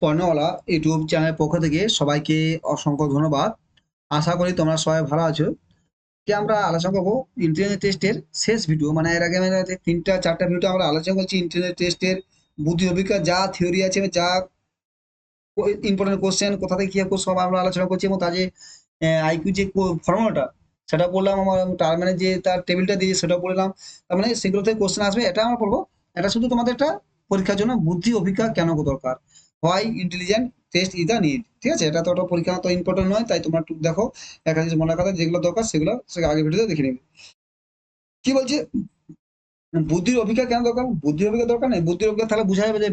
পণ্যওয়ালা YouTube চ্যানেলের পক্ষ থেকে সবাইকে অসংখ্য ধন্যবাদ। আশা করি তোমরা সবাই ভালো আছো। কি আমরা আলোচনা করবো ইন্টারনেট টেস্টের শেষ ভিডিও, মানে এর আগে আমরা যে 3টা 4টা ভিডিও আমরা আলোচনা করছি ইন্টারনেট টেস্টের বুদ্ধি অভিজ্ঞতা যা থিওরি আছে যা ইম্পর্টেন্ট কোশ্চেন কোথা থেকে কি সব আমরা আলোচনা করছি, এবং তার যে আইকিউ যে ফর্মুলাটা সেটা পড়লাম, আমার তার মানে যে তার টেবিলটা দিয়ে সেটা পড়লাম। তার মানে সেগুলো থেকে কোশ্চেন আসবে, এটা আমরা পড়বো। এটা শুধু তোমাদের একটা পরীক্ষার জন্য বুদ্ধি অভিজ্ঞতা কেন দরকার, why intelligent test is the need. ঠিক আছে, এটা তো ওটা পরীক্ষা তো ইম্পর্টেন্ট নয়, তাই তোমরা একটু দেখো, একটা জিনিস মনে রাখা যেগুলো দরকার সেগুলো আগে ভিডিওতে দেখে নেবে। কি বলছে, বুদ্ধির অভিজ্ঞতা কেন দরকার? বুদ্ধির অভিজ্ঞতা দরকার নেই, বুদ্ধির অভিজ্ঞতা তাহলে বোঝা যাবে যে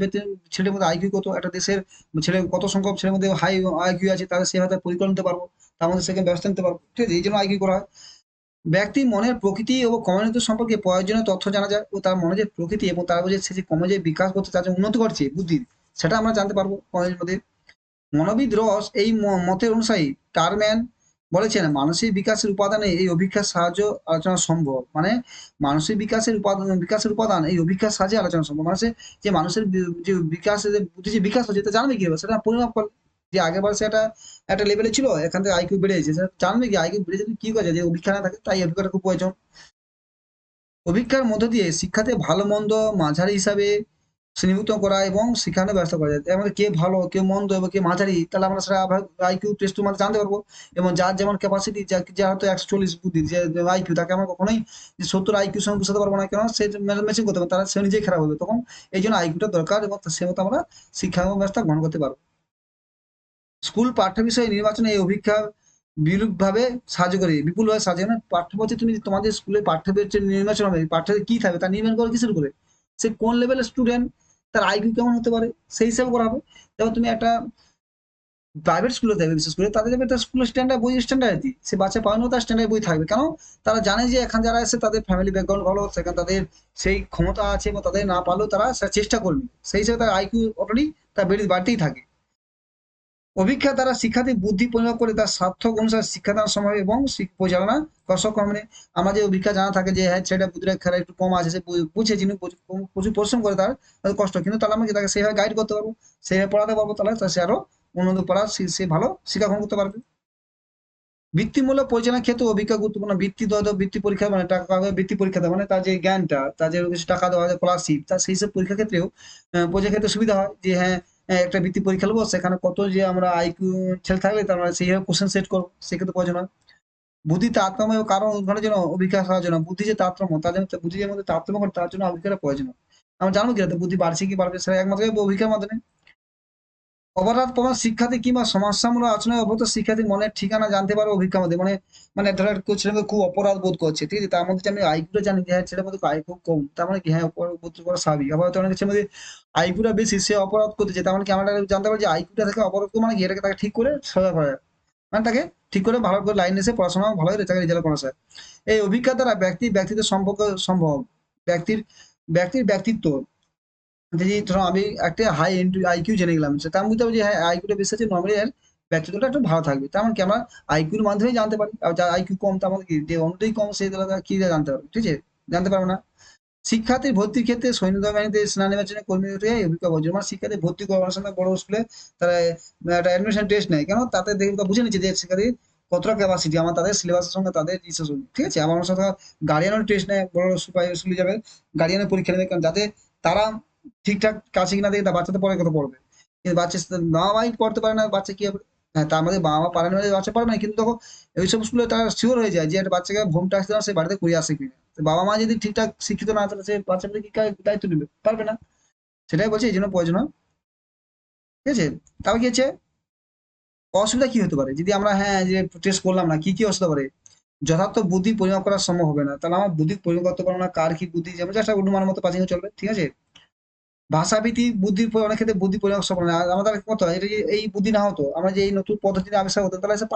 ছেলের মধ্যে আইকিউ কত, একটা দেশের ছেলে কত সংখ্যক ছেলের মধ্যে হাই আইকিউ আছে, তাহলে সেভাবে পরিকল্পনা নিতে পারবো, তার মধ্যে সেখানে ব্যবস্থা নিতে পারবো। ঠিক আছে, এই জন্য আইকিউ করা হয়। ব্যক্তি মনের প্রকৃতি ও কমিউনিটি সম্পর্কে প্রয়োজনীয় তথ্য জানা যায়, ও তার মনে যে প্রকৃতি এবং তার যে সে যে কমে যে বিকাশ করছে, তার যে উন্নতি করছে বুদ্ধির, সেটা আমরা জানতে পারবো কলেজের মধ্যে। মনোবিদ রস এই মতের অনুসারী টারম্যান বলেছেন, মানসিক বিকাশের উপাদানে এই অভিজ্ঞার সাহায্য আলোচনা সম্ভব। মানে মানসিক বিকাশের উপাদান এই অভিজ্ঞার সাহায্যে আলোচনা সম্ভব। মানে যে মানুষের যে বিকাশের যে বুদ্ধি যে বিকাশ হচ্ছে, তা জানবে কিভাবে? সেটা পরিমাপ করে। যে আগের বার সেটা একটা লেভেলে ছিল, এখান থেকে আইকিউ বেড়েছে, সেটা জানবে কি আইকিউ বেড়েছে কি করেছে, যে অভিজ্ঞা না থাকে, তাই অভিজ্ঞতা খুব প্রয়োজন। অভিজ্ঞার মধ্য দিয়ে শিক্ষাতে ভালো মন্দ মাঝারি হিসাবে শ্রেণীভুক্ত করা এবং শেখানোর ব্যবস্থা করা যায়। আমাদের কে ভালো কে মন্দ এবং কে মাঝারি, তাহলে আমরা সেটা আইকিউ টেস্টের মাধ্যমে জানতে পারবো। এবং যার যেমন ক্যাপাসিটি, যার হয়তো 140 বুদ্ধি যে আইকিউ, তাকে আমরা কখনোই যে 70 আইকিউ সঙ্গে বুঝতে পারবো না, কেন সে ম্যাচিং করতে পারবে, তারা সে নিজেই খারাপ হবে তখন। এই জন্য আইকিউটা দরকার, এবং সে মতো আমরা শিক্ষা ব্যবস্থা গ্রহণ করতে পারবো। স্কুল পাঠ্য বিষয় নির্বাচনে এই অভিজ্ঞতা বিরূপভাবে সাহায্য করে, বিপুলভাবে সাহায্য করে। পাঠ্যপত্রে তুমি তোমাদের স্কুলে পাঠ্য নির্বাচন হবে, পাঠ্য কি থাকবে তার নির্মাণ করে কিসের করে, সে কোন লেভেলের স্টুডেন্ট, তার আইকিউ কেমন হতে পারে, সেই হিসাবে করা হবে। যেমন তুমি একটা প্রাইভেট স্কুলে দেবে, বিশেষ করে তাদের দেবে তার স্কুলের স্ট্যান্ডার্ড বই, স্ট্যান্ডার্ড সে বাচ্চা পাওয়ানো তার স্ট্যান্ডার্ড বই থাকবে। কেন? তারা জানে যে এখান যারা এসে তাদের ফ্যামিলি ব্যাকগ্রাউন্ড ভালো, সেখানে তাদের সেই ক্ষমতা আছে, এবং তাদের না পারলেও তারা সেটা চেষ্টা করবে, সেই হিসেবে তার আইকিউ অটোমেটিক তার বাড়তেই থাকে। অভিজ্ঞতা দ্বারা শিক্ষার্থী বুদ্ধি পরিমাপ করে তার সার্থক অনুসারে শিক্ষাদান সম্ভব এবং পরিচালনা করা। মানে আমরা যে অভিজ্ঞতা জানা থাকে যে হ্যাঁ ছেলেটা বুদ্ধিটা খেলা একটু কম আছে, সে বুঝে যিনি প্রচুর পরিশ্রম করে তার কষ্ট, কিন্তু তাহলে আমরা তাকে সেইভাবে গাইড করতে পারবো, সেইভাবে পড়াতে পারবো, তাহলে সে আরো উন্নত পড়া সে ভালো শিক্ষা গ্রহণ করতে পারবে। বৃত্তিমূলক পরিচালনার ক্ষেত্রে অভিজ্ঞতা গুরুত্বপূর্ণ। বৃত্তি পরীক্ষা মানে টাকা বৃত্তি পরীক্ষা দেওয়া, মানে তার যে জ্ঞানটা, তার যে কিছু টাকা দেওয়া হয় স্কলারশিপ, তার সেই সব পরীক্ষার ক্ষেত্রেও পরীক্ষার ক্ষেত্রে সুবিধা হয় যে হ্যাঁ একটা বৃত্তি পরীক্ষা নেবো, সেখানে কত যে আমরা আইকিউ ছেলে থাকলে তার মানে সেইভাবে কোশ্চেন সেট করবো, সেক্ষেত্রে প্রয়োজন হয়। বুদ্ধি তারতম্য এবং কারণ উদ্ঘাটনের জন্য অভিজ্ঞতা সাহায্য না, বুদ্ধি যে তারতম্য, তার জন্য বুদ্ধির মধ্যে তারতম্য করে, তার জন্য অভিজ্ঞতা প্রয়োজন হয়। আমরা জানবো কি বুদ্ধি বাড়ছে কি বাড়বে, সেটা একমাত্র অভিজ্ঞতার মাধ্যমে। অপরাধ প্রবণ শিক্ষার্থী কিংবা সমস্যামূলক আচরণে অভ্যস্ত শিক্ষার্থীর মনের ঠিকানা জানতে পারো অভিজ্ঞার মধ্যে। মানে মানে ধরো কেউ ছেলের মধ্যে খুব অপরাধ বোধ করছে, ঠিক আছে, তার মধ্যে যে আমি আইকিউটা জানি যে হ্যাঁ ছেলের মধ্যে আইকিউ খুব কম, তার মানে কি হ্যাঁ অপরাধ বোধ করা স্বাভাবিক। আবার হয়তো অনেক ছেলের মধ্যে আইকিউটা বেশি, সে অপরাধ করতেছে, তার মানে কি আমরা জানতে পারি যে আইকিউটা থেকে অপরাধ মানে কি, এটাকে তাকে ঠিক করে সোজা করা যায়, মানে তাকে ঠিক করে ভালো করে লাইন এসে পড়াশোনা ভালো তাকে রেজাল্ট করা যায়। এই অভিজ্ঞতা দ্বারা ব্যক্তিত্ব সম্পর্ক সম্ভব। ব্যক্তির ব্যক্তির ব্যক্তিত্ব, যে ধরো আমি একটা হাই আইকিউ জেনে গেলাম, তার মধ্যে যে হ্যাঁ আইকিউটা বেশি আছে, নর্মালি এর ব্যক্তিত্বটা একটু ভালো থাকবে। তেমন কি আমরা আইকিউর মাধ্যমেই জানতে পারি, আর যার আইকিউ কম তার মধ্যে কি যে অন্যটাই কম, সেই তারা কি দিয়ে জানতে পারবে, ঠিক আছে, জানতে পারবো না। শিক্ষার্থীর ভর্তির ক্ষেত্রে সৈন্য বাহিনীতে সেনা নির্বাচনে কর্মী অভিজ্ঞতা প্রয়োজন। মানে শিক্ষার্থী ভর্তি করার সময় বড় স্কুলে তারা একটা অ্যাডমিশন টেস্ট নেয়, কেন? তাতে দেখে বুঝে নিচ্ছে যে শিক্ষার্থী কতটা ক্যাপাসিটি, আমার তাদের সিলেবাসের সঙ্গে তাদের রিসার্চ, ঠিক আছে। আমার সাথে গার্ডিয়ানের টেস্ট নেয়, বড় সুপার স্কুলে যাবে গার্ডিয়ানের পরীক্ষা নেবে, কারণ যাতে তারা ঠিকঠাক কাছে কিনা দেখে, তার বাচ্চাদের পরে কত পড়বে। কিন্তু বাচ্চা বাবা মাই পড়তে পারে না, বাচ্চা কি হবে? হ্যাঁ, তার মধ্যে বাবা মা পারে না, বাচ্চা পারবে না, কিন্তু তখন এইসব স্কুলে তারা শিওর হয়ে যায় যে একটা বাচ্চাকে হোম টাস্ক দেওয়া, সে বাড়িতে করে আসে কিনা। তো বাবা মা যদি ঠিকঠাক শিক্ষিত না, তাহলে সে বাচ্চাটা কি দায়িত্ব নেবে পারবে না। সেটাই বলছি, এই জন্য প্রয়োজন হয়। ঠিক আছে, তারপর কি হচ্ছে, অসুবিধা কি হতে পারে যদি আমরা হ্যাঁ যে টেস্ট করলাম না, কি কি অসুবিধা পারে? যথার্থ বুদ্ধি পরিমাপ করা সম্ভব হবে না, তাহলে আমার বুদ্ধি পরিমাপ করতে পারবো না, কার কি বুদ্ধি, যেমন একটা অনুমানের মতো পাঁচিং চলবে, ঠিক আছে। ভাষাভিত্তিক বুদ্ধির অনেক ক্ষেত্রে বুদ্ধি পরিমাপ সম্ভব না। আর আমাদের কত এটা যে এই বুদ্ধি না হতো, আমরা যে এই নতুন পদ্ধতি আবিষ্কার হতো, তাহলে সে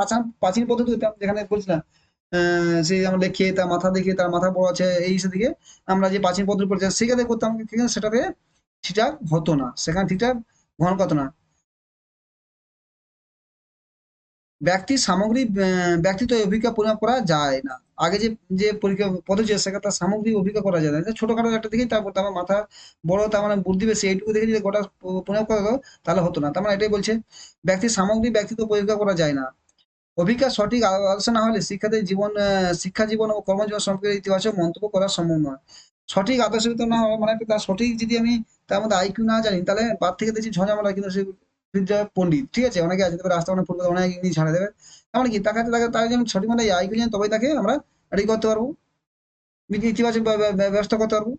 প্রাচীন পদ্ধতি হতাম, যেখানে বলছিলাম সেই আমরা লিখে তার মাথা দেখে, তার মাথা বড় আছে এই সে দিকে আমরা যে প্রাচীন পদ্ধতি পড়ছি সেখানে করতাম, কিন্তু সেটাতে ঠিকঠাক হতো না, সেখানে ঠিকঠাক গ্রহণ করতো না। ব্যক্তির সামগ্রিক ব্যক্তিত্ব অভিজ্ঞতা পরিমাপ করা যায় না। আগে যে যে পরীক্ষা পদ্ধতি আছে সেটা তার সামগ্রিক অভিজ্ঞতা করা যায় না। ছোটখাটো একটা দেখেই তারপর তার মাথা বড়, তার মানে বুদ্ধি বেশি, এইটুকু দেখে যদি গোটা পরিমাপ করা হতো তাহলে হতো না। তার মানে এটাই বলছে ব্যক্তির সামগ্রিক ব্যক্তিত্ব পরীক্ষা করা যায় না। অভিজ্ঞতা সঠিক আলোচনা হলে শিক্ষার্থীর জীবন শিক্ষা জীবন ও কর্মজীবন সম্পর্কে ইতিবাচক মন্তব্য করা সম্ভব নয়। সঠিক আদর্শ না হওয়া মানে তার সঠিক যদি আমি তার মধ্যে আইকিউ না জানি তাহলে বাদ থেকে দেখছি ঝঞ্ঝামেলা, কিন্তু সে বিদ্যা পণ্ডিত, ঠিক আছে, অনেকে আছে তবে রাস্তা অনেক ফুটবল অনেক ইংলিশ ঝাড়ে দেবে। এমন কি তাকে তাকে তাকে যেমন সঠিক মানে আইকিউ জানি তবেই তাকে আমরা রেডি করতে পারবো, ইতিবাচক ব্যবস্থা করতে পারবো।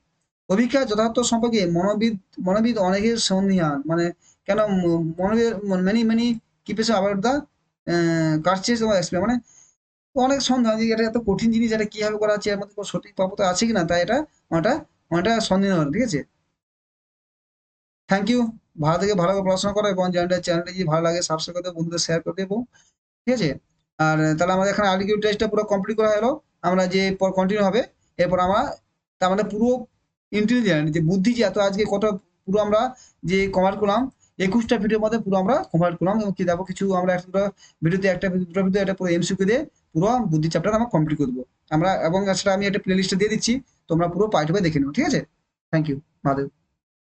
অভিজ্ঞতা যথার্থ সম্পর্কে মনোবিদ অনেকের সন্দিহান, মানে কেন মনোবিদ মেনি মেনি কিপেস আবার দা কারচেস এবং এক্সপ্লেন, মানে অনেক সন্দেহ যে এটা এত কঠিন জিনিস, এটা কিভাবে করা হচ্ছে, এর মধ্যে কোনো সঠিক পাবো তো আছে কিনা, তাই এটা অনেকটা অনেকটা সন্দেহ হয়, ঠিক আছে। Thank you. ভালো থেকে ভালো করে পড়াশোনা করো এবং চ্যানেলটা যদি ভালো লাগে সাবস্ক্রাইব করে দেবো, বন্ধুদের শেয়ার করে দেবো, ঠিক আছে। আর তাহলে আমাদের এখানে আরকিউ টেস্টটা পুরো কমপ্লিট করা হলো। আমরা যে পর কন্টিনিউ হবে এরপর আমরা তার মানে পুরো ইন্টেলিজেন্ট যে বুদ্ধি যে এত আজকে কত পুরো আমরা যে কভার করলাম 21টা ভিডিওর মধ্যে পুরো আমরা কভার করলাম, এবং কি দেখো কিছু আমরা একটা ভিডিওতে একটা দুটো ভিডিও একটা পুরো এমসিকিউ দিয়ে পুরো বুদ্ধি চ্যাপ্টার আমরা কমপ্লিট করে দেবো আমরা, এবং সেটা আমি একটা প্লে লিস্টে দিয়ে দিচ্ছি, তোমরা পুরো পার্ট দেখে নেবো, ঠিক আছে। Thank you. ভালো।